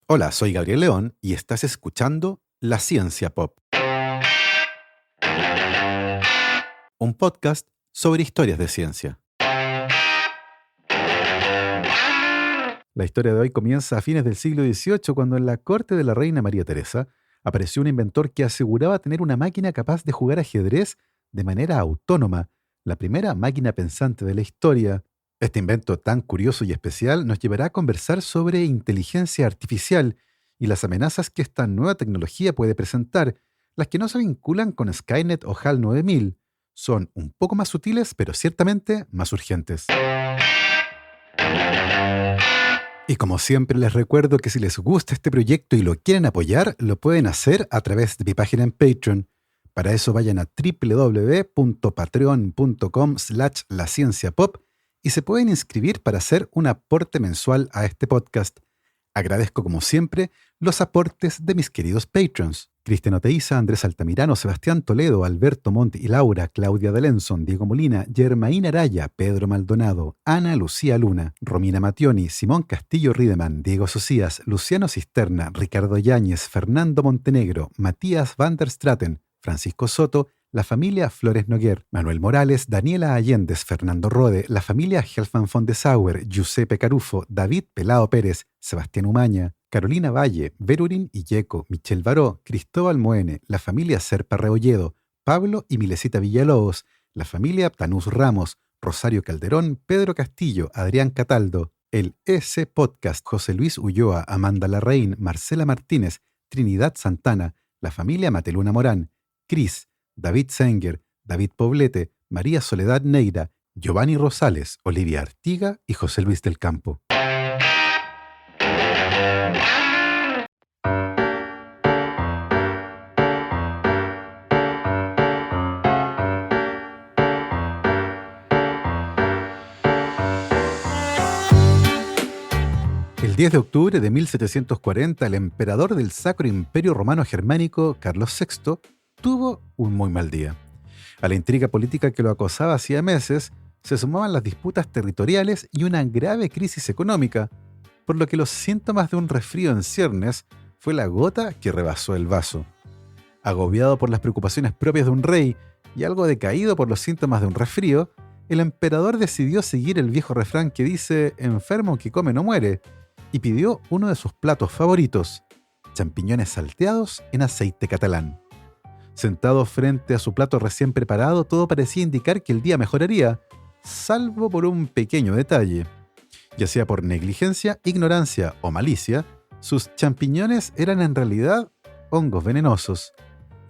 Hola, soy Gabriel León y estás escuchando La Ciencia Pop, un podcast sobre historias de ciencia. La historia de hoy comienza a fines del siglo XVIII, cuando en la corte de la reina María Teresa apareció un inventor que aseguraba tener una máquina capaz de jugar ajedrez de manera autónoma, la primera máquina pensante de la historia. Este invento tan curioso y especial nos llevará a conversar sobre inteligencia artificial y las amenazas que esta nueva tecnología puede presentar, las que no se vinculan con Skynet o HAL 9000. Son un poco más sutiles, pero ciertamente más urgentes. Y como siempre les recuerdo que si les gusta este proyecto y lo quieren apoyar, lo pueden hacer a través de mi página en Patreon. Para eso vayan a www.patreon.com/lacienciapop y se pueden inscribir para hacer un aporte mensual a este podcast. Agradezco como siempre los aportes de mis queridos patrons: Cristian Oteiza, Andrés Altamirano, Sebastián Toledo, Alberto Montt y Laura, Claudia Delenson, Diego Molina, Germaín Araya, Pedro Maldonado, Ana Lucía Luna, Romina Mationi, Simón Castillo Riedemann, Diego Socias, Luciano Cisterna, Ricardo Yáñez, Fernando Montenegro, Matías van der Straten, Francisco Soto, la familia Flores Noguer, Manuel Morales, Daniela Allendez, Fernando Rode, la familia Helfman von de Sauer, Giuseppe Carufo, David Pelao Pérez, Sebastián Umaña, Carolina Valle, Verurín Illeco, Michel Baró, Cristóbal Moene, la familia Serpa Rebolledo, Pablo y Milesita Villalobos, la familia Tanús Ramos, Rosario Calderón, Pedro Castillo, Adrián Cataldo, el EC Podcast, José Luis Ulloa, Amanda Larraín, Marcela Martínez, Trinidad Santana, la familia Mateluna Morán, Cris, David Senger, David Poblete, María Soledad Neira, Giovanni Rosales, Olivia Artiga y José Luis del Campo. El 10 de octubre de 1740, el emperador del Sacro Imperio Romano Germánico, Carlos VI, tuvo un muy mal día. A la intriga política que lo acosaba hacía meses, se sumaban las disputas territoriales y una grave crisis económica, por lo que los síntomas de un resfrío en ciernes fue la gota que rebasó el vaso. Agobiado por las preocupaciones propias de un rey y algo decaído por los síntomas de un resfrío, el emperador decidió seguir el viejo refrán que dice «enfermo que come no muere», y pidió uno de sus platos favoritos, champiñones salteados en aceite catalán. Sentado frente a su plato recién preparado, todo parecía indicar que el día mejoraría, salvo por un pequeño detalle. Ya sea por negligencia, ignorancia o malicia, sus champiñones eran en realidad hongos venenosos.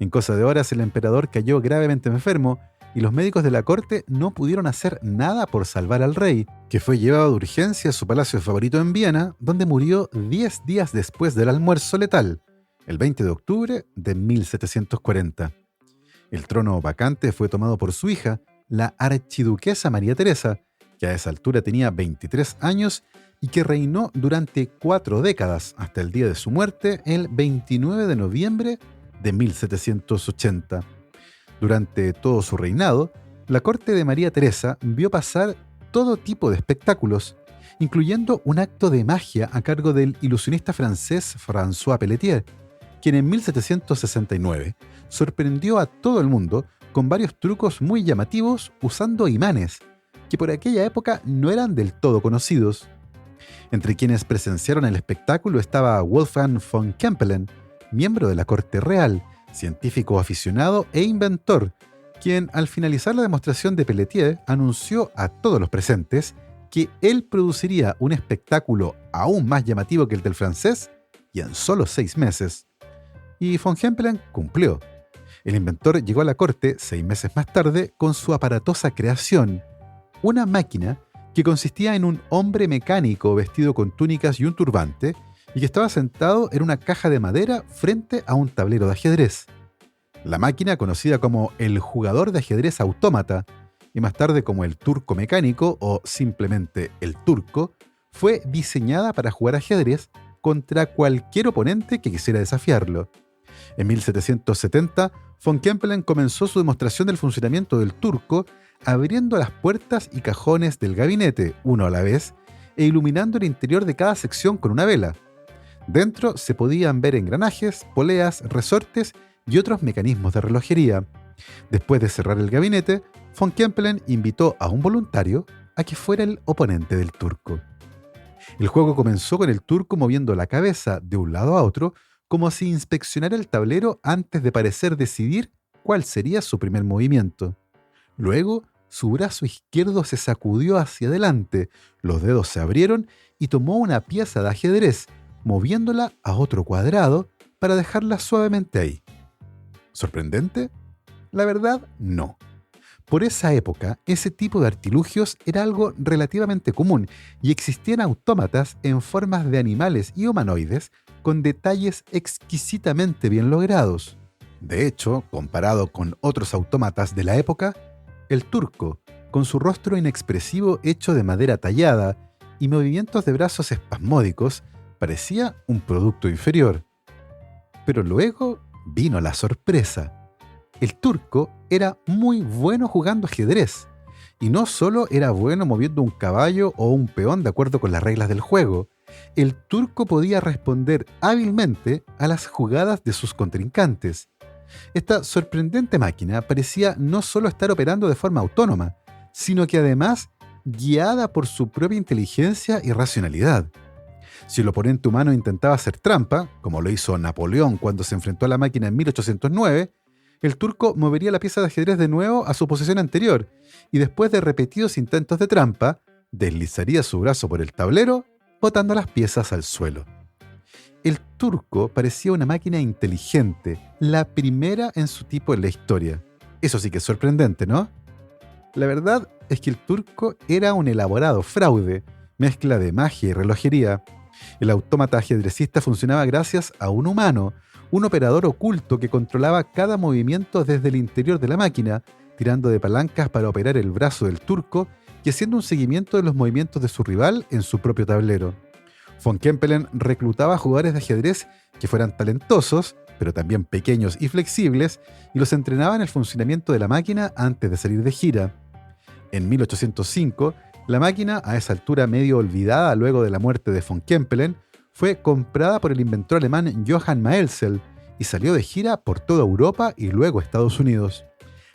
En cosa de horas, el emperador cayó gravemente enfermo y los médicos de la corte no pudieron hacer nada por salvar al rey, que fue llevado de urgencia a su palacio favorito en Viena, donde murió 10 días después del almuerzo letal, el 20 de octubre de 1740. El trono vacante fue tomado por su hija, la archiduquesa María Teresa, que a esa altura tenía 23 años y que reinó durante 4 décadas hasta el día de su muerte, el 29 de noviembre de 1780. Durante todo su reinado, la corte de María Teresa vio pasar todo tipo de espectáculos, incluyendo un acto de magia a cargo del ilusionista francés François Pelletier, quien en 1769 sorprendió a todo el mundo con varios trucos muy llamativos usando imanes, que por aquella época no eran del todo conocidos. Entre quienes presenciaron el espectáculo estaba Wolfgang von Kempelen, miembro de la corte real, científico aficionado e inventor, quien al finalizar la demostración de Pelletier anunció a todos los presentes que él produciría un espectáculo aún más llamativo que el del francés y en solo 6 meses. Y von Kempelen cumplió. El inventor llegó a la corte 6 meses más tarde con su aparatosa creación, una máquina que consistía en un hombre mecánico vestido con túnicas y un turbante, y que estaba sentado en una caja de madera frente a un tablero de ajedrez. La máquina, conocida como el jugador de ajedrez autómata y más tarde como el turco mecánico o simplemente el turco, fue diseñada para jugar ajedrez contra cualquier oponente que quisiera desafiarlo. En 1770, von Kempelen comenzó su demostración del funcionamiento del turco abriendo las puertas y cajones del gabinete, uno a la vez, e iluminando el interior de cada sección con una vela. Dentro se podían ver engranajes, poleas, resortes y otros mecanismos de relojería. Después de cerrar el gabinete, von Kempelen invitó a un voluntario a que fuera el oponente del turco. El juego comenzó con el turco moviendo la cabeza de un lado a otro como si inspeccionara el tablero antes de parecer decidir cuál sería su primer movimiento. Luego, su brazo izquierdo se sacudió hacia adelante, los dedos se abrieron y tomó una pieza de ajedrez, moviéndola a otro cuadrado para dejarla suavemente ahí. ¿Sorprendente? La verdad, no. Por esa época, ese tipo de artilugios era algo relativamente común y existían autómatas en formas de animales y humanoides con detalles exquisitamente bien logrados. De hecho, comparado con otros autómatas de la época, el turco, con su rostro inexpresivo hecho de madera tallada y movimientos de brazos espasmódicos, parecía un producto inferior. Pero luego vino la sorpresa. El turco era muy bueno jugando ajedrez, y no solo era bueno moviendo un caballo o un peón de acuerdo con las reglas del juego, el turco podía responder hábilmente a las jugadas de sus contrincantes. Esta sorprendente máquina parecía no solo estar operando de forma autónoma, sino que además guiada por su propia inteligencia y racionalidad. Si el oponente humano intentaba hacer trampa, como lo hizo Napoleón cuando se enfrentó a la máquina en 1809, el turco movería la pieza de ajedrez de nuevo a su posición anterior y después de repetidos intentos de trampa, deslizaría su brazo por el tablero, botando las piezas al suelo. El turco parecía una máquina inteligente, la primera en su tipo en la historia. Eso sí que es sorprendente, ¿no? La verdad es que el turco era un elaborado fraude, mezcla de magia y relojería. El autómata ajedrecista funcionaba gracias a un humano, un operador oculto que controlaba cada movimiento desde el interior de la máquina, tirando de palancas para operar el brazo del turco y haciendo un seguimiento de los movimientos de su rival en su propio tablero. Von Kempelen reclutaba jugadores de ajedrez que fueran talentosos, pero también pequeños y flexibles, y los entrenaba en el funcionamiento de la máquina antes de salir de gira. En 1805, la máquina, a esa altura medio olvidada luego de la muerte de von Kempelen, fue comprada por el inventor alemán Johann Maelzel y salió de gira por toda Europa y luego Estados Unidos.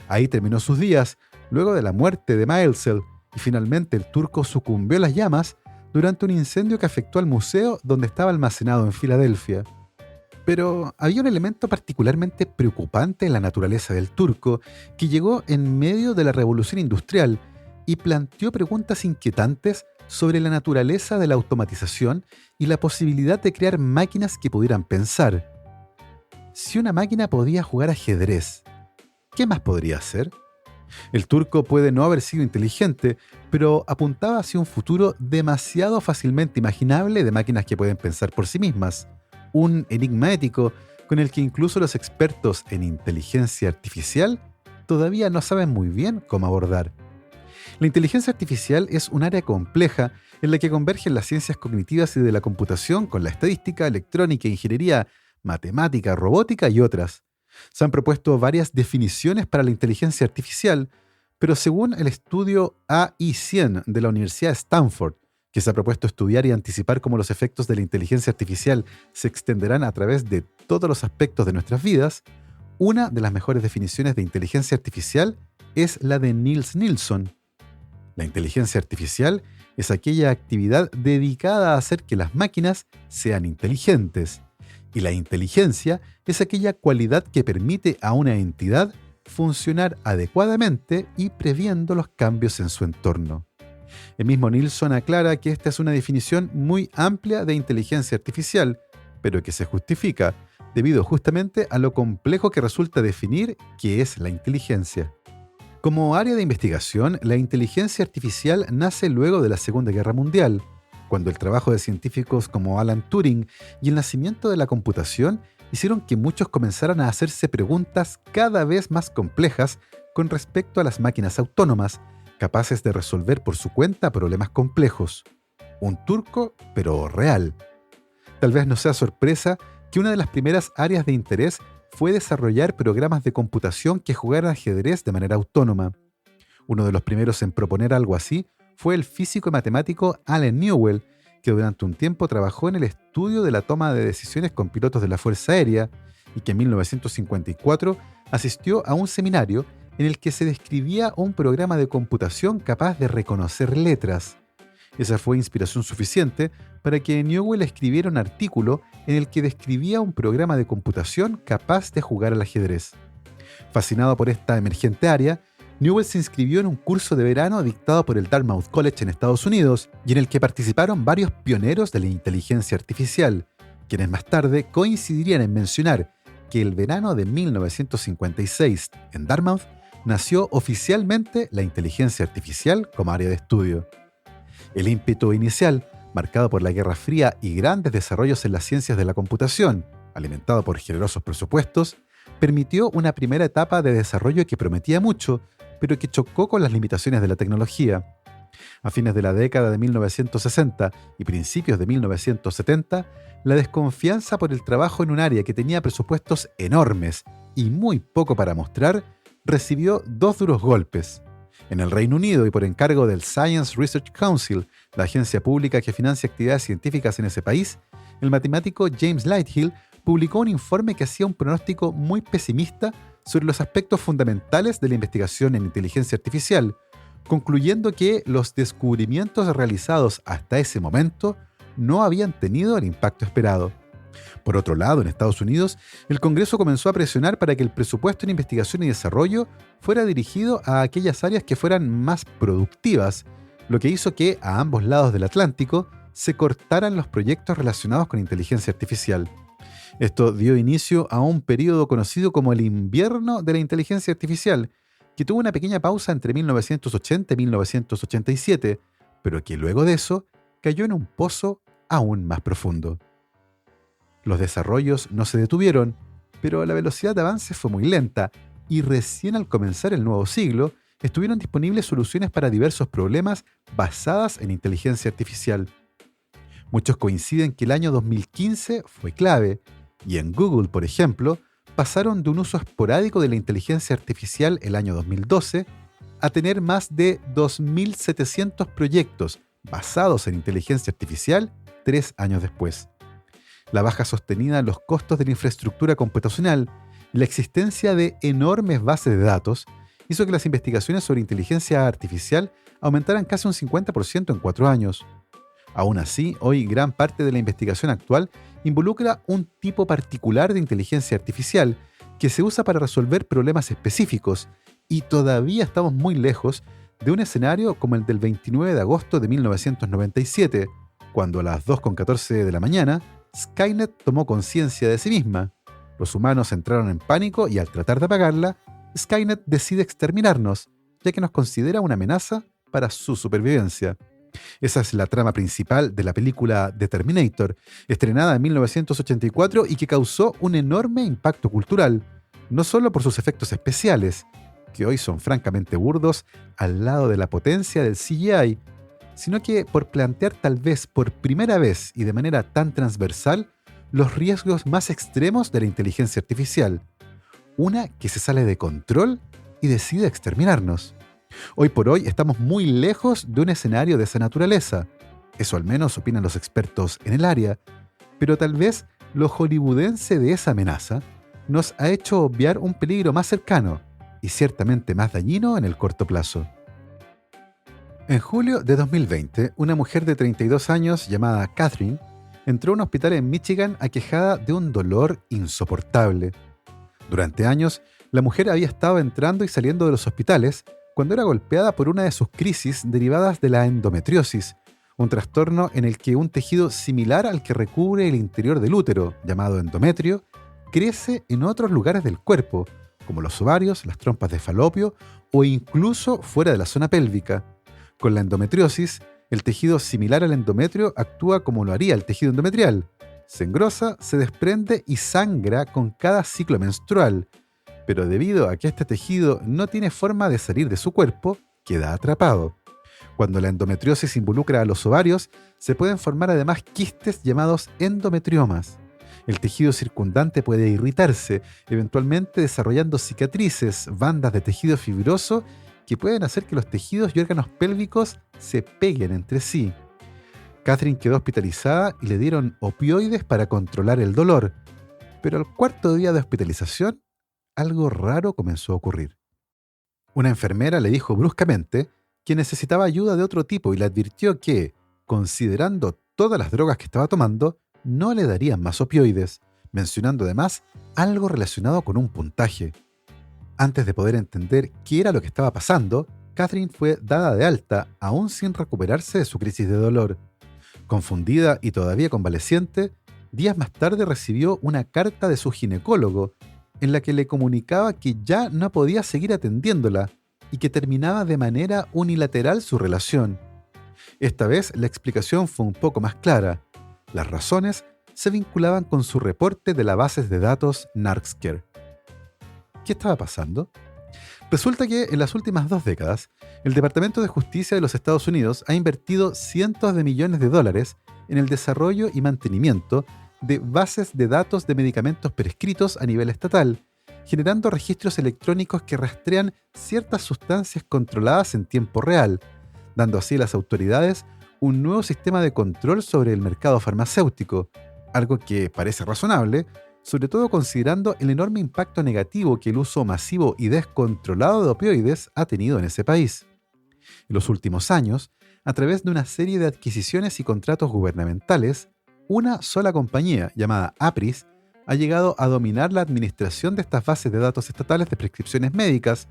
Ahí terminó sus días, luego de la muerte de Maelzel, y finalmente el turco sucumbió a las llamas durante un incendio que afectó al museo donde estaba almacenado en Filadelfia. Pero había un elemento particularmente preocupante en la naturaleza del turco que llegó en medio de la Revolución Industrial y planteó preguntas inquietantes sobre la naturaleza de la automatización y la posibilidad de crear máquinas que pudieran pensar. Si una máquina podía jugar ajedrez, ¿qué más podría hacer? El turco puede no haber sido inteligente, pero apuntaba hacia un futuro demasiado fácilmente imaginable de máquinas que pueden pensar por sí mismas. Un enigma ético con el que incluso los expertos en inteligencia artificial todavía no saben muy bien cómo abordar. La inteligencia artificial es un área compleja en la que convergen las ciencias cognitivas y de la computación con la estadística, electrónica, ingeniería, matemática, robótica y otras. Se han propuesto varias definiciones para la inteligencia artificial, pero según el estudio AI100 de la Universidad de Stanford, que se ha propuesto estudiar y anticipar cómo los efectos de la inteligencia artificial se extenderán a través de todos los aspectos de nuestras vidas, una de las mejores definiciones de inteligencia artificial es la de Niels Nilsson. La inteligencia artificial es aquella actividad dedicada a hacer que las máquinas sean inteligentes, y la inteligencia es aquella cualidad que permite a una entidad funcionar adecuadamente y previendo los cambios en su entorno. El mismo Nilsson aclara que esta es una definición muy amplia de inteligencia artificial, pero que se justifica debido justamente a lo complejo que resulta definir qué es la inteligencia. Como área de investigación, la inteligencia artificial nace luego de la Segunda Guerra Mundial, cuando el trabajo de científicos como Alan Turing y el nacimiento de la computación hicieron que muchos comenzaran a hacerse preguntas cada vez más complejas con respecto a las máquinas autónomas, capaces de resolver por su cuenta problemas complejos. Un turco, pero real. Tal vez no sea sorpresa que una de las primeras áreas de interés fue desarrollar programas de computación que jugaran ajedrez de manera autónoma. Uno de los primeros en proponer algo así fue el físico y matemático Allen Newell, que durante un tiempo trabajó en el estudio de la toma de decisiones con pilotos de la Fuerza Aérea y que en 1954 asistió a un seminario en el que se describía un programa de computación capaz de reconocer letras. Esa fue inspiración suficiente para que Newell escribiera un artículo en el que describía un programa de computación capaz de jugar al ajedrez. Fascinado por esta emergente área, Newell se inscribió en un curso de verano dictado por el Dartmouth College en Estados Unidos y en el que participaron varios pioneros de la inteligencia artificial, quienes más tarde coincidirían en mencionar que el verano de 1956 en Dartmouth nació oficialmente la inteligencia artificial como área de estudio. El ímpetu inicial, marcado por la Guerra Fría y grandes desarrollos en las ciencias de la computación, alimentado por generosos presupuestos, permitió una primera etapa de desarrollo que prometía mucho, pero que chocó con las limitaciones de la tecnología. A fines de la década de 1960 y principios de 1970, la desconfianza por el trabajo en un área que tenía presupuestos enormes y muy poco para mostrar, recibió dos duros golpes. En el Reino Unido y por encargo del Science Research Council, la agencia pública que financia actividades científicas en ese país, el matemático James Lighthill publicó un informe que hacía un pronóstico muy pesimista sobre los aspectos fundamentales de la investigación en inteligencia artificial, concluyendo que los descubrimientos realizados hasta ese momento no habían tenido el impacto esperado. Por otro lado, en Estados Unidos, el Congreso comenzó a presionar para que el presupuesto en investigación y desarrollo fuera dirigido a aquellas áreas que fueran más productivas, lo que hizo que a ambos lados del Atlántico se cortaran los proyectos relacionados con inteligencia artificial. Esto dio inicio a un periodo conocido como el invierno de la inteligencia artificial, que tuvo una pequeña pausa entre 1980 y 1987, pero que luego de eso cayó en un pozo aún más profundo. Los desarrollos no se detuvieron, pero la velocidad de avance fue muy lenta y recién al comenzar el nuevo siglo estuvieron disponibles soluciones para diversos problemas basadas en inteligencia artificial. Muchos coinciden que el año 2015 fue clave, y en Google, por ejemplo, pasaron de un uso esporádico de la inteligencia artificial el año 2012 a tener más de 2.700 proyectos basados en inteligencia artificial 3 años después. La baja sostenida en los costos de la infraestructura computacional y la existencia de enormes bases de datos hizo que las investigaciones sobre inteligencia artificial aumentaran casi un 50% en 4 años. Aún así, hoy gran parte de la investigación actual involucra un tipo particular de inteligencia artificial que se usa para resolver problemas específicos y todavía estamos muy lejos de un escenario como el del 29 de agosto de 1997, cuando a las 2:14 de la mañana Skynet tomó conciencia de sí misma. Los humanos entraron en pánico y al tratar de apagarla, Skynet decide exterminarnos, ya que nos considera una amenaza para su supervivencia. Esa es la trama principal de la película The Terminator, estrenada en 1984 y que causó un enorme impacto cultural, no solo por sus efectos especiales, que hoy son francamente burdos al lado de la potencia del CGI, sino que por plantear tal vez por primera vez y de manera tan transversal los riesgos más extremos de la inteligencia artificial, una que se sale de control y decide exterminarnos. Hoy por hoy estamos muy lejos de un escenario de esa naturaleza, eso al menos opinan los expertos en el área, pero tal vez lo hollywoodense de esa amenaza nos ha hecho obviar un peligro más cercano y ciertamente más dañino en el corto plazo. En julio de 2020, una mujer de 32 años llamada Catherine entró a un hospital en Michigan aquejada de un dolor insoportable. Durante años, la mujer había estado entrando y saliendo de los hospitales cuando era golpeada por una de sus crisis derivadas de la endometriosis, un trastorno en el que un tejido similar al que recubre el interior del útero, llamado endometrio, crece en otros lugares del cuerpo, como los ovarios, las trompas de falopio o incluso fuera de la zona pélvica. Con la endometriosis, el tejido similar al endometrio actúa como lo haría el tejido endometrial. Se engrosa, se desprende y sangra con cada ciclo menstrual, pero debido a que este tejido no tiene forma de salir de su cuerpo, queda atrapado. Cuando la endometriosis involucra a los ovarios, se pueden formar además quistes llamados endometriomas. El tejido circundante puede irritarse, eventualmente desarrollando cicatrices, bandas de tejido fibroso que pueden hacer que los tejidos y órganos pélvicos se peguen entre sí. Catherine quedó hospitalizada y le dieron opioides para controlar el dolor, pero al cuarto día de hospitalización, algo raro comenzó a ocurrir. Una enfermera le dijo bruscamente que necesitaba ayuda de otro tipo y le advirtió que, considerando todas las drogas que estaba tomando, no le darían más opioides, mencionando además algo relacionado con un puntaje. Antes de poder entender qué era lo que estaba pasando, Catherine fue dada de alta, aún sin recuperarse de su crisis de dolor. Confundida y todavía convaleciente, días más tarde recibió una carta de su ginecólogo en la que le comunicaba que ya no podía seguir atendiéndola y que terminaba de manera unilateral su relación. Esta vez la explicación fue un poco más clara. Las razones se vinculaban con su reporte de la base de datos Narxcare. ¿Qué estaba pasando? Resulta que en las últimas 2 décadas, el Departamento de Justicia de los Estados Unidos ha invertido cientos de millones de dólares en el desarrollo y mantenimiento de bases de datos de medicamentos prescritos a nivel estatal, generando registros electrónicos que rastrean ciertas sustancias controladas en tiempo real, dando así a las autoridades un nuevo sistema de control sobre el mercado farmacéutico, algo que parece razonable, sobre todo considerando el enorme impacto negativo que el uso masivo y descontrolado de opioides ha tenido en ese país. En los últimos años, a través de una serie de adquisiciones y contratos gubernamentales, una sola compañía, llamada Apris, ha llegado a dominar la administración de estas bases de datos estatales de prescripciones médicas,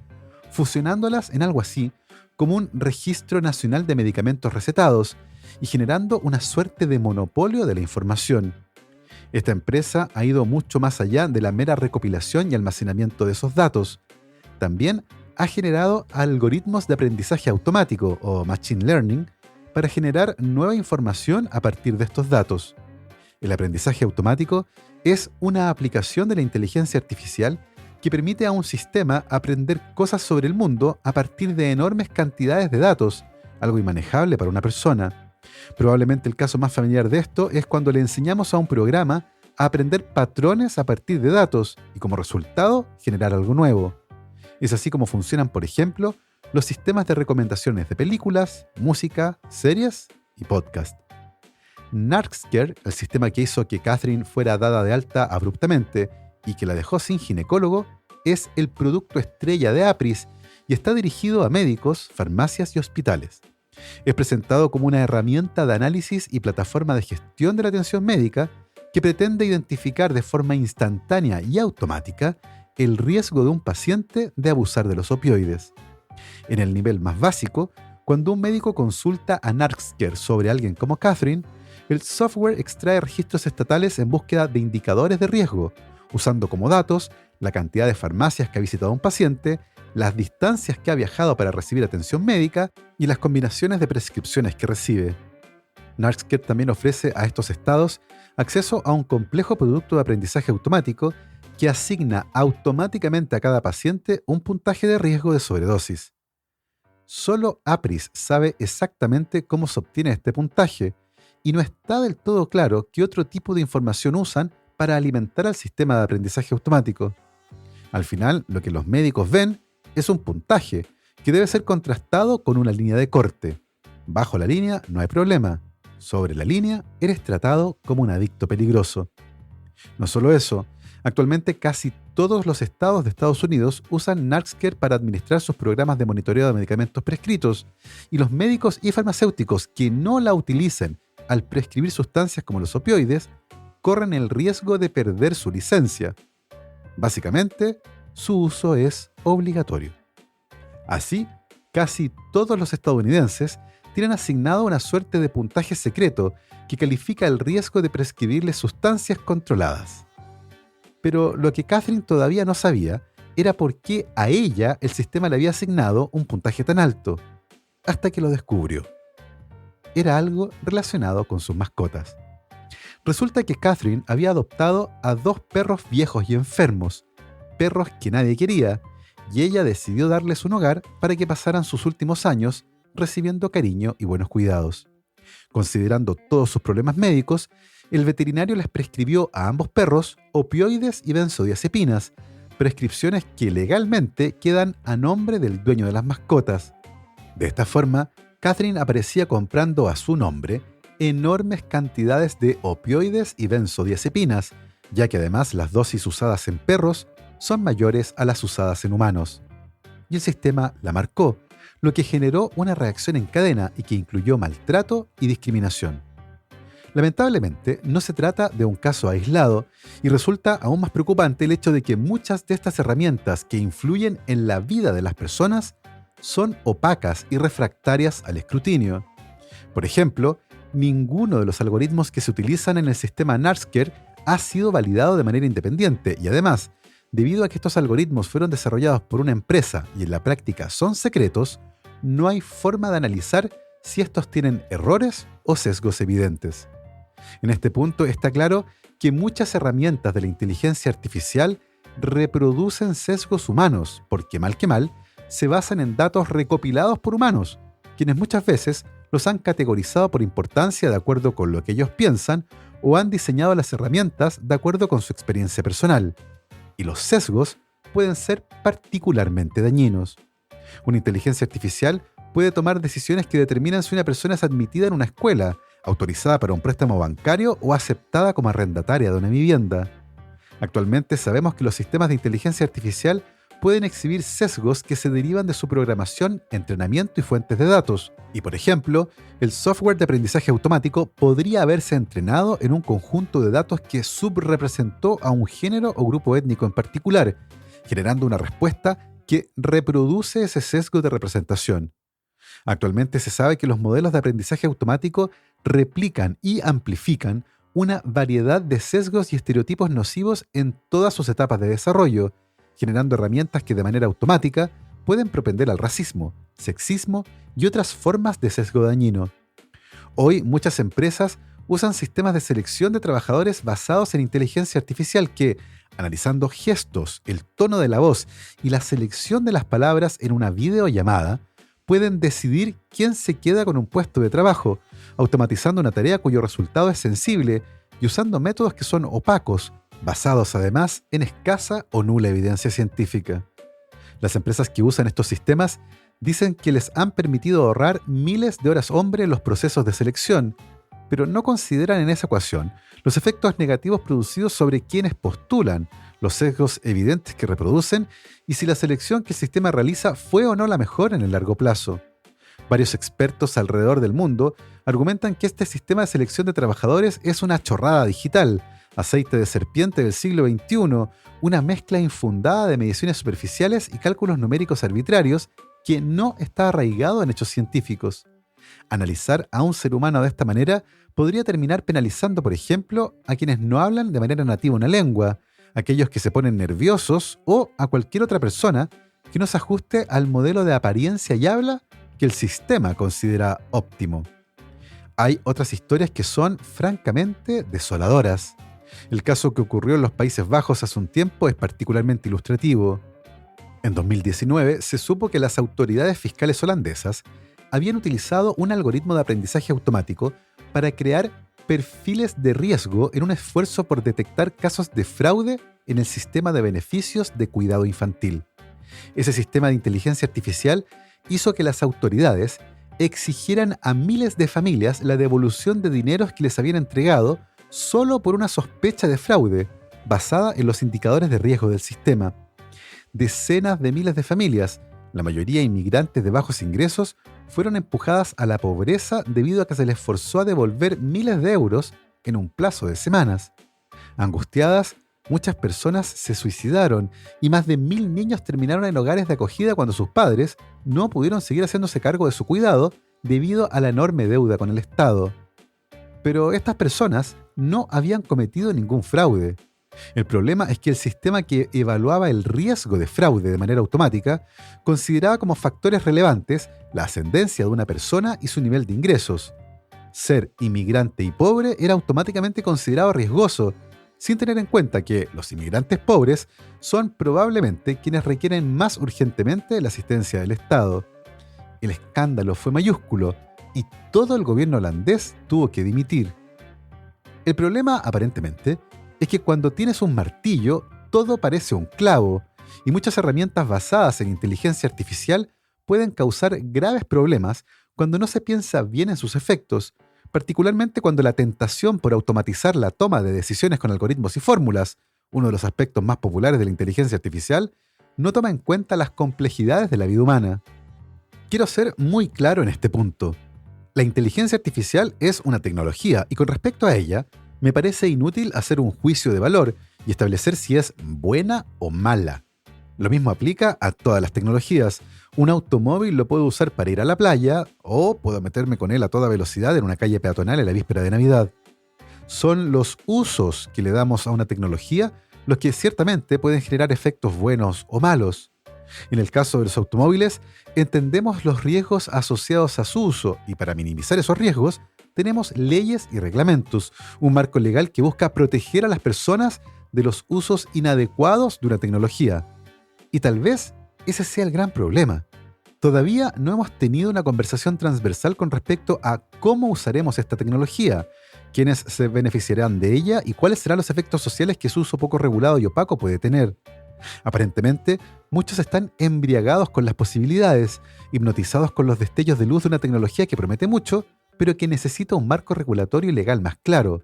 fusionándolas en algo así como un registro nacional de medicamentos recetados y generando una suerte de monopolio de la información. Esta empresa ha ido mucho más allá de la mera recopilación y almacenamiento de esos datos. También ha generado algoritmos de aprendizaje automático o machine learning para generar nueva información a partir de estos datos. El aprendizaje automático es una aplicación de la inteligencia artificial que permite a un sistema aprender cosas sobre el mundo a partir de enormes cantidades de datos, algo inmanejable para una persona. Probablemente el caso más familiar de esto es cuando le enseñamos a un programa a aprender patrones a partir de datos y como resultado generar algo nuevo. Es así como funcionan, por ejemplo, los sistemas de recomendaciones de películas, música, series y podcast. Narxcare, el sistema que hizo que Catherine fuera dada de alta abruptamente y que la dejó sin ginecólogo, es el producto estrella de Apris y está dirigido a médicos, farmacias y hospitales. Es presentado como una herramienta de análisis y plataforma de gestión de la atención médica que pretende identificar de forma instantánea y automática el riesgo de un paciente de abusar de los opioides. En el nivel más básico, cuando un médico consulta a Narxcare sobre alguien como Catherine, el software extrae registros estatales en búsqueda de indicadores de riesgo, usando como datos la cantidad de farmacias que ha visitado un paciente, las distancias que ha viajado para recibir atención médica y las combinaciones de prescripciones que recibe. Narxcare también ofrece a estos estados acceso a un complejo producto de aprendizaje automático que asigna automáticamente a cada paciente un puntaje de riesgo de sobredosis. Solo Apris sabe exactamente cómo se obtiene este puntaje, y no está del todo claro qué otro tipo de información usan para alimentar al sistema de aprendizaje automático. Al final, lo que los médicos ven es un puntaje que debe ser contrastado con una línea de corte. Bajo la línea no hay problema. Sobre la línea eres tratado como un adicto peligroso. No solo eso, actualmente casi todos los estados de Estados Unidos usan Narxcare para administrar sus programas de monitoreo de medicamentos prescritos, y los médicos y farmacéuticos que no la utilicen al prescribir sustancias como los opioides corren el riesgo de perder su licencia. Básicamente, su uso es obligatorio. Así, casi todos los estadounidenses tienen asignado una suerte de puntaje secreto que califica el riesgo de prescribirles sustancias controladas. Pero lo que Catherine todavía no sabía era por qué a ella el sistema le había asignado un puntaje tan alto, hasta que lo descubrió. Era algo relacionado con sus mascotas. Resulta que Catherine había adoptado a 2 perros viejos y enfermos, perros que nadie quería, y ella decidió darles un hogar para que pasaran sus últimos años recibiendo cariño y buenos cuidados. Considerando todos sus problemas médicos, el veterinario les prescribió a ambos perros opioides y benzodiazepinas, prescripciones que legalmente quedan a nombre del dueño de las mascotas. De esta forma, Catherine aparecía comprando a su nombre enormes cantidades de opioides y benzodiazepinas, ya que además las dosis usadas en perros son mayores a las usadas en humanos. Y el sistema la marcó, lo que generó una reacción en cadena y que incluyó maltrato y discriminación. Lamentablemente, no se trata de un caso aislado y resulta aún más preocupante el hecho de que muchas de estas herramientas que influyen en la vida de las personas son opacas y refractarias al escrutinio. Por ejemplo, ninguno de los algoritmos que se utilizan en el sistema NARSCARE ha sido validado de manera independiente y además, debido a que estos algoritmos fueron desarrollados por una empresa y en la práctica son secretos, no hay forma de analizar si estos tienen errores o sesgos evidentes. En este punto está claro que muchas herramientas de la inteligencia artificial reproducen sesgos humanos, porque mal que mal, se basan en datos recopilados por humanos, quienes muchas veces los han categorizado por importancia de acuerdo con lo que ellos piensan o han diseñado las herramientas de acuerdo con su experiencia personal. Y los sesgos pueden ser particularmente dañinos. Una inteligencia artificial puede tomar decisiones que determinan si una persona es admitida en una escuela, autorizada para un préstamo bancario o aceptada como arrendataria de una vivienda. Actualmente sabemos que los sistemas de inteligencia artificial pueden exhibir sesgos que se derivan de su programación, entrenamiento y fuentes de datos. Y por ejemplo, el software de aprendizaje automático podría haberse entrenado en un conjunto de datos que subrepresentó a un género o grupo étnico en particular, generando una respuesta que reproduce ese sesgo de representación. Actualmente se sabe que los modelos de aprendizaje automático replican y amplifican una variedad de sesgos y estereotipos nocivos en todas sus etapas de desarrollo, generando herramientas que de manera automática pueden propender al racismo, sexismo y otras formas de sesgo dañino. Hoy muchas empresas usan sistemas de selección de trabajadores basados en inteligencia artificial que, analizando gestos, el tono de la voz y la selección de las palabras en una videollamada, pueden decidir quién se queda con un puesto de trabajo, automatizando una tarea cuyo resultado es sensible y usando métodos que son opacos, basados además en escasa o nula evidencia científica. Las empresas que usan estos sistemas dicen que les han permitido ahorrar miles de horas hombre en los procesos de selección, pero no consideran en esa ecuación los efectos negativos producidos sobre quienes postulan, los sesgos evidentes que reproducen y si la selección que el sistema realiza fue o no la mejor en el largo plazo. Varios expertos alrededor del mundo argumentan que este sistema de selección de trabajadores es una chorrada digital, aceite de serpiente del siglo XXI, una mezcla infundada de mediciones superficiales y cálculos numéricos arbitrarios que no está arraigado en hechos científicos. Analizar a un ser humano de esta manera podría terminar penalizando, por ejemplo, a quienes no hablan de manera nativa una lengua, aquellos que se ponen nerviosos o a cualquier otra persona que no se ajuste al modelo de apariencia y habla que el sistema considera óptimo. Hay otras historias que son francamente desoladoras. El caso que ocurrió en los Países Bajos hace un tiempo es particularmente ilustrativo. En 2019 se supo que las autoridades fiscales holandesas habían utilizado un algoritmo de aprendizaje automático para crear perfiles de riesgo en un esfuerzo por detectar casos de fraude en el sistema de beneficios de cuidado infantil. Ese sistema de inteligencia artificial hizo que las autoridades exigieran a miles de familias la devolución de dineros que les habían entregado solo por una sospecha de fraude, basada en los indicadores de riesgo del sistema. Decenas de miles de familias, la mayoría inmigrantes de bajos ingresos, fueron empujadas a la pobreza debido a que se les forzó a devolver miles de euros en un plazo de semanas. Angustiadas, muchas personas se suicidaron y más de 1.000 niños terminaron en hogares de acogida cuando sus padres no pudieron seguir haciéndose cargo de su cuidado debido a la enorme deuda con el Estado. Pero estas personas no habían cometido ningún fraude. El problema es que el sistema que evaluaba el riesgo de fraude de manera automática consideraba como factores relevantes la ascendencia de una persona y su nivel de ingresos. Ser inmigrante y pobre era automáticamente considerado riesgoso, sin tener en cuenta que los inmigrantes pobres son probablemente quienes requieren más urgentemente la asistencia del Estado. El escándalo fue mayúsculo y todo el gobierno holandés tuvo que dimitir. El problema, aparentemente, es que cuando tienes un martillo, todo parece un clavo, y muchas herramientas basadas en inteligencia artificial pueden causar graves problemas cuando no se piensa bien en sus efectos, particularmente cuando la tentación por automatizar la toma de decisiones con algoritmos y fórmulas, uno de los aspectos más populares de la inteligencia artificial, no toma en cuenta las complejidades de la vida humana. Quiero ser muy claro en este punto. La inteligencia artificial es una tecnología y con respecto a ella, me parece inútil hacer un juicio de valor y establecer si es buena o mala. Lo mismo aplica a todas las tecnologías. Un automóvil lo puedo usar para ir a la playa o puedo meterme con él a toda velocidad en una calle peatonal en la víspera de Navidad. Son los usos que le damos a una tecnología los que ciertamente pueden generar efectos buenos o malos. En el caso de los automóviles, entendemos los riesgos asociados a su uso y para minimizar esos riesgos, tenemos leyes y reglamentos, un marco legal que busca proteger a las personas de los usos inadecuados de una tecnología. Y tal vez ese sea el gran problema. Todavía no hemos tenido una conversación transversal con respecto a cómo usaremos esta tecnología, quiénes se beneficiarán de ella y cuáles serán los efectos sociales que su uso poco regulado y opaco puede tener. Aparentemente, muchos están embriagados con las posibilidades, hipnotizados con los destellos de luz de una tecnología que promete mucho, pero que necesita un marco regulatorio y legal más claro,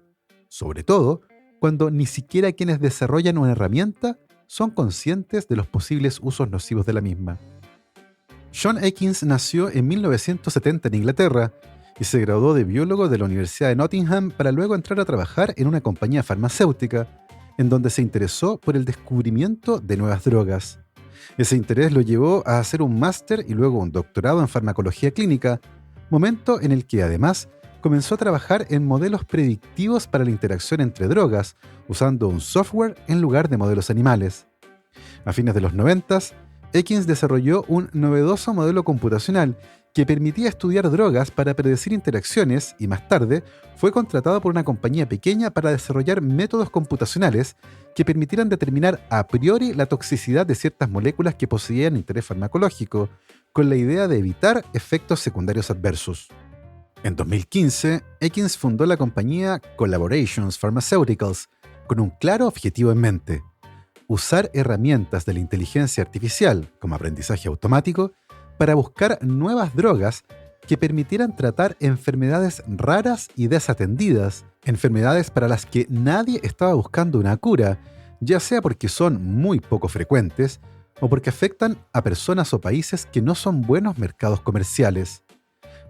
sobre todo cuando ni siquiera quienes desarrollan una herramienta son conscientes de los posibles usos nocivos de la misma. John Ekins nació en 1970 en Inglaterra y se graduó de biólogo de la Universidad de Nottingham para luego entrar a trabajar en una compañía farmacéutica, en donde se interesó por el descubrimiento de nuevas drogas. Ese interés lo llevó a hacer un máster y luego un doctorado en farmacología clínica, momento en el que además comenzó a trabajar en modelos predictivos para la interacción entre drogas, usando un software en lugar de modelos animales. A fines de los 90, Ekins desarrolló un novedoso modelo computacional que permitía estudiar drogas para predecir interacciones y más tarde fue contratado por una compañía pequeña para desarrollar métodos computacionales que permitieran determinar a priori la toxicidad de ciertas moléculas que poseían interés farmacológico, con la idea de evitar efectos secundarios adversos. En 2015, Ekins fundó la compañía Collaborations Pharmaceuticals con un claro objetivo en mente: usar herramientas de la inteligencia artificial, como aprendizaje automático, para buscar nuevas drogas que permitieran tratar enfermedades raras y desatendidas, enfermedades para las que nadie estaba buscando una cura, ya sea porque son muy poco frecuentes o porque afectan a personas o países que no son buenos mercados comerciales.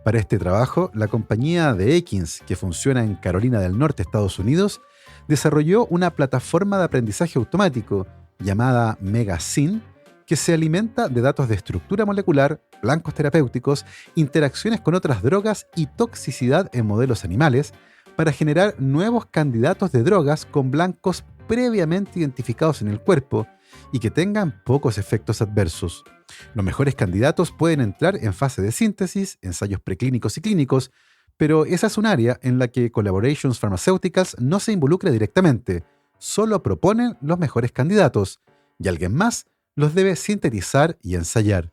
Para este trabajo, la compañía de Ekins, que funciona en Carolina del Norte, Estados Unidos, desarrolló una plataforma de aprendizaje automático llamada MegaSyn, que se alimenta de datos de estructura molecular, blancos terapéuticos, interacciones con otras drogas y toxicidad en modelos animales para generar nuevos candidatos de drogas con blancos previamente identificados en el cuerpo y que tengan pocos efectos adversos. Los mejores candidatos pueden entrar en fase de síntesis, ensayos preclínicos y clínicos, pero esa es un área en la que Collaborations Pharmaceuticals no se involucra directamente, solo proponen los mejores candidatos, y alguien más los debe sintetizar y ensayar.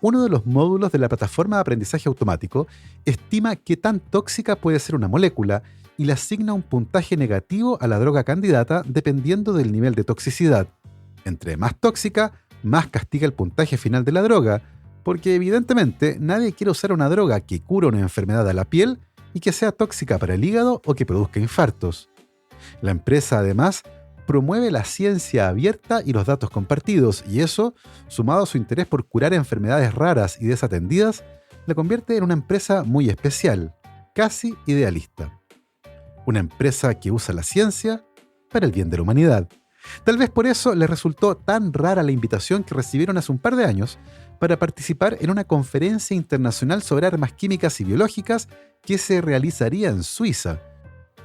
Uno de los módulos de la plataforma de aprendizaje automático estima qué tan tóxica puede ser una molécula y le asigna un puntaje negativo a la droga candidata dependiendo del nivel de toxicidad. Entre más tóxica, más castiga el puntaje final de la droga, porque evidentemente nadie quiere usar una droga que cura una enfermedad a la piel y que sea tóxica para el hígado o que produzca infartos. La empresa además promueve la ciencia abierta y los datos compartidos, y eso, sumado a su interés por curar enfermedades raras y desatendidas, la convierte en una empresa muy especial, casi idealista. Una empresa que usa la ciencia para el bien de la humanidad. Tal vez por eso les resultó tan rara la invitación que recibieron hace un par de años para participar en una conferencia internacional sobre armas químicas y biológicas que se realizaría en Suiza.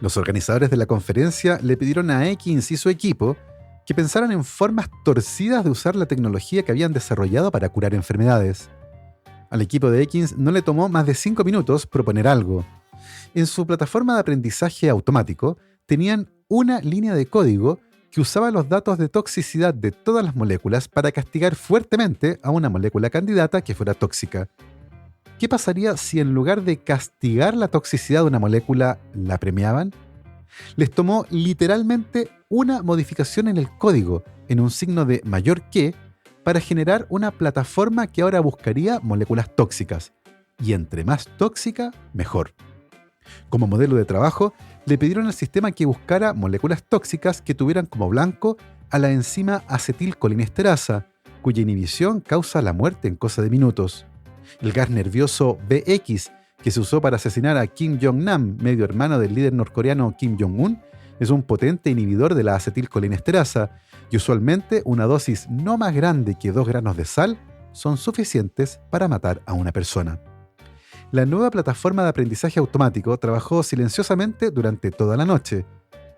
Los organizadores de la conferencia le pidieron a Ekins y su equipo que pensaran en formas torcidas de usar la tecnología que habían desarrollado para curar enfermedades. Al equipo de Ekins no le tomó más de 5 minutos proponer algo. En su plataforma de aprendizaje automático tenían una línea de código que usaba los datos de toxicidad de todas las moléculas para castigar fuertemente a una molécula candidata que fuera tóxica. ¿Qué pasaría si en lugar de castigar la toxicidad de una molécula, la premiaban? Les tomó literalmente una modificación en el código, en un signo de mayor que, para generar una plataforma que ahora buscaría moléculas tóxicas. Y entre más tóxica, mejor. Como modelo de trabajo, le pidieron al sistema que buscara moléculas tóxicas que tuvieran como blanco a la enzima acetilcolinesterasa, cuya inhibición causa la muerte en cosa de minutos. El gas nervioso VX, que se usó para asesinar a Kim Jong-nam, medio hermano del líder norcoreano Kim Jong-un, es un potente inhibidor de la acetilcolinesterasa, y usualmente una dosis no más grande que 2 granos de sal son suficientes para matar a una persona. La nueva plataforma de aprendizaje automático trabajó silenciosamente durante toda la noche,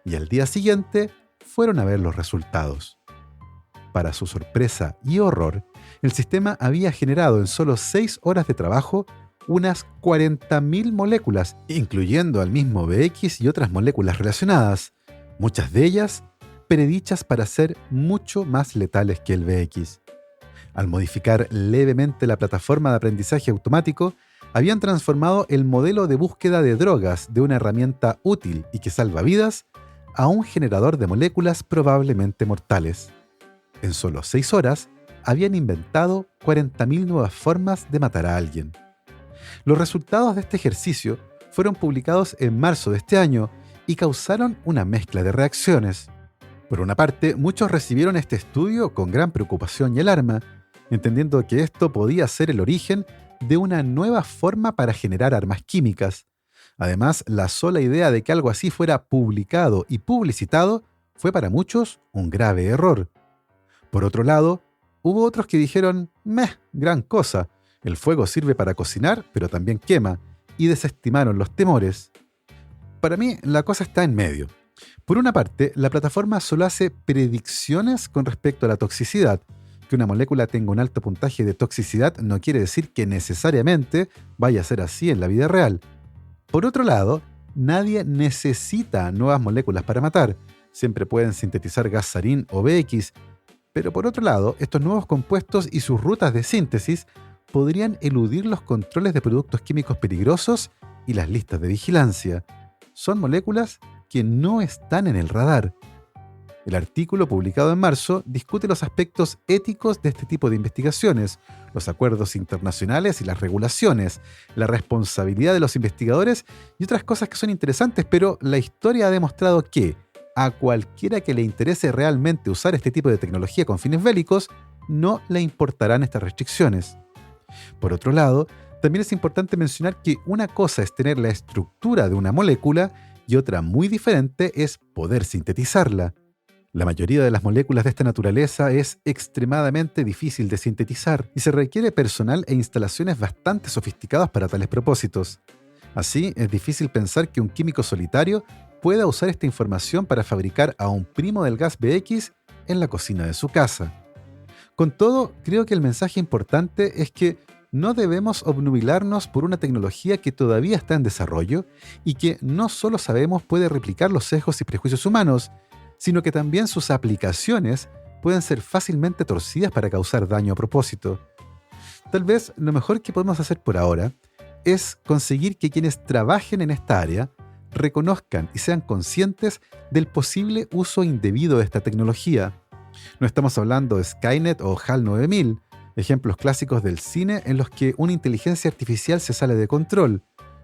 y al día siguiente fueron a ver los resultados. Para su sorpresa y horror, el sistema había generado en solo 6 horas de trabajo unas 40.000 moléculas, incluyendo al mismo VX y otras moléculas relacionadas, muchas de ellas predichas para ser mucho más letales que el VX. Al modificar levemente la plataforma de aprendizaje automático, habían transformado el modelo de búsqueda de drogas de una herramienta útil y que salva vidas a un generador de moléculas probablemente mortales. En solo 6 horas, habían inventado 40.000 nuevas formas de matar a alguien. Los resultados de este ejercicio fueron publicados en marzo de este año y causaron una mezcla de reacciones. Por una parte, muchos recibieron este estudio con gran preocupación y alarma, entendiendo que esto podía ser el origen de una nueva forma para generar armas químicas. Además, la sola idea de que algo así fuera publicado y publicitado fue para muchos un grave error. Por otro lado, hubo otros que dijeron, gran cosa, el fuego sirve para cocinar, pero también quema, y desestimaron los temores. Para mí, la cosa está en medio. Por una parte, la plataforma solo hace predicciones con respecto a la toxicidad. Que una molécula tenga un alto puntaje de toxicidad no quiere decir que necesariamente vaya a ser así en la vida real. Por otro lado, nadie necesita nuevas moléculas para matar. Siempre pueden sintetizar gas sarín o VX. Pero por otro lado, estos nuevos compuestos y sus rutas de síntesis podrían eludir los controles de productos químicos peligrosos y las listas de vigilancia. Son moléculas que no están en el radar. El artículo publicado en marzo discute los aspectos éticos de este tipo de investigaciones, los acuerdos internacionales y las regulaciones, la responsabilidad de los investigadores y otras cosas que son interesantes, pero la historia ha demostrado que a cualquiera que le interese realmente usar este tipo de tecnología con fines bélicos, no le importarán estas restricciones. Por otro lado, también es importante mencionar que una cosa es tener la estructura de una molécula y otra muy diferente es poder sintetizarla. La mayoría de las moléculas de esta naturaleza es extremadamente difícil de sintetizar y se requiere personal e instalaciones bastante sofisticadas para tales propósitos. Así, es difícil pensar que un químico solitario pueda usar esta información para fabricar a un primo del gas VX en la cocina de su casa. Con todo, creo que el mensaje importante es que no debemos obnubilarnos por una tecnología que todavía está en desarrollo y que no solo sabemos puede replicar los sesgos y prejuicios humanos, sino que también sus aplicaciones pueden ser fácilmente torcidas para causar daño a propósito. Tal vez lo mejor que podemos hacer por ahora es conseguir que quienes trabajen en esta área reconozcan y sean conscientes del posible uso indebido de esta tecnología. No estamos hablando de Skynet o HAL 9000, ejemplos clásicos del cine en los que una inteligencia artificial se sale de control.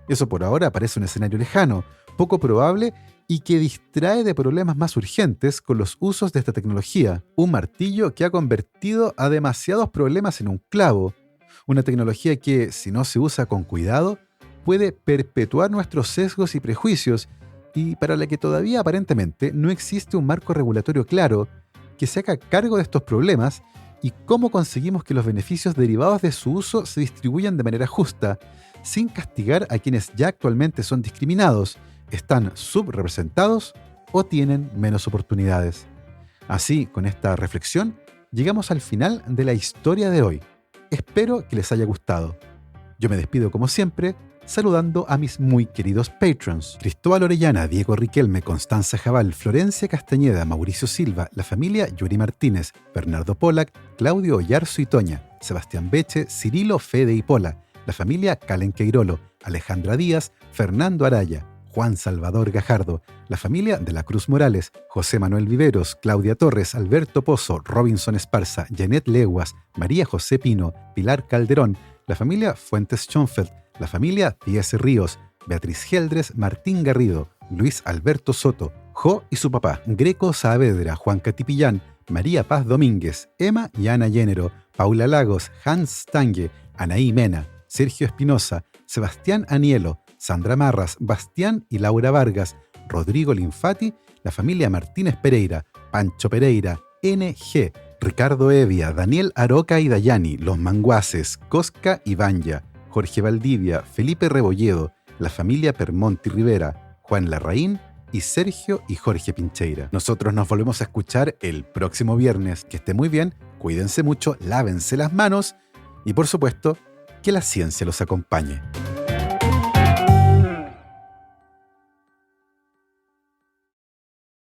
Eso por ahora parece un escenario lejano, poco probable y que distrae de problemas más urgentes con los usos de esta tecnología. Un martillo que ha convertido a demasiados problemas en un clavo. Una tecnología que, si no se usa con cuidado, puede perpetuar nuestros sesgos y prejuicios y para la que todavía aparentemente no existe un marco regulatorio claro que se haga cargo de estos problemas y cómo conseguimos que los beneficios derivados de su uso se distribuyan de manera justa, sin castigar a quienes ya actualmente son discriminados, están subrepresentados o tienen menos oportunidades. Así, con esta reflexión, llegamos al final de la historia de hoy. Espero que les haya gustado. Yo me despido como siempre, saludando a mis muy queridos patrons: Cristóbal Orellana, Diego Riquelme, Constanza Jabal, Florencia Castañeda, Mauricio Silva, la familia Yuri Martínez, Bernardo Pollack, Claudio Oyarzo y Toña, Sebastián Beche, Cirilo, Fede y Pola, la familia Calen Queirolo, Alejandra Díaz, Fernando Araya, Juan Salvador Gajardo, la familia de la Cruz Morales, José Manuel Viveros, Claudia Torres, Alberto Pozo, Robinson Esparza, Janet Leguas, María José Pino, Pilar Calderón, la familia Fuentes Schonfeld, la familia Díaz Ríos, Beatriz Geldres, Martín Garrido, Luis Alberto Soto, Jo y su papá, Greco Saavedra, Juan Catipillán, María Paz Domínguez, Emma y Ana Llénero, Paula Lagos, Hans Stange, Anaí Mena, Sergio Espinosa, Sebastián Anielo, Sandra Marras, Bastián y Laura Vargas, Rodrigo Linfati, la familia Martínez Pereira, Pancho Pereira, NG, Ricardo Evia, Daniel Aroca y Dayani, Los Manguaces, Cosca y Banya, Jorge Valdivia, Felipe Rebolledo, la familia Permonti Rivera, Juan Larraín y Sergio y Jorge Pincheira. Nosotros nos volvemos a escuchar el próximo viernes. Que esté muy bien, cuídense mucho, lávense las manos y por supuesto, que la ciencia los acompañe.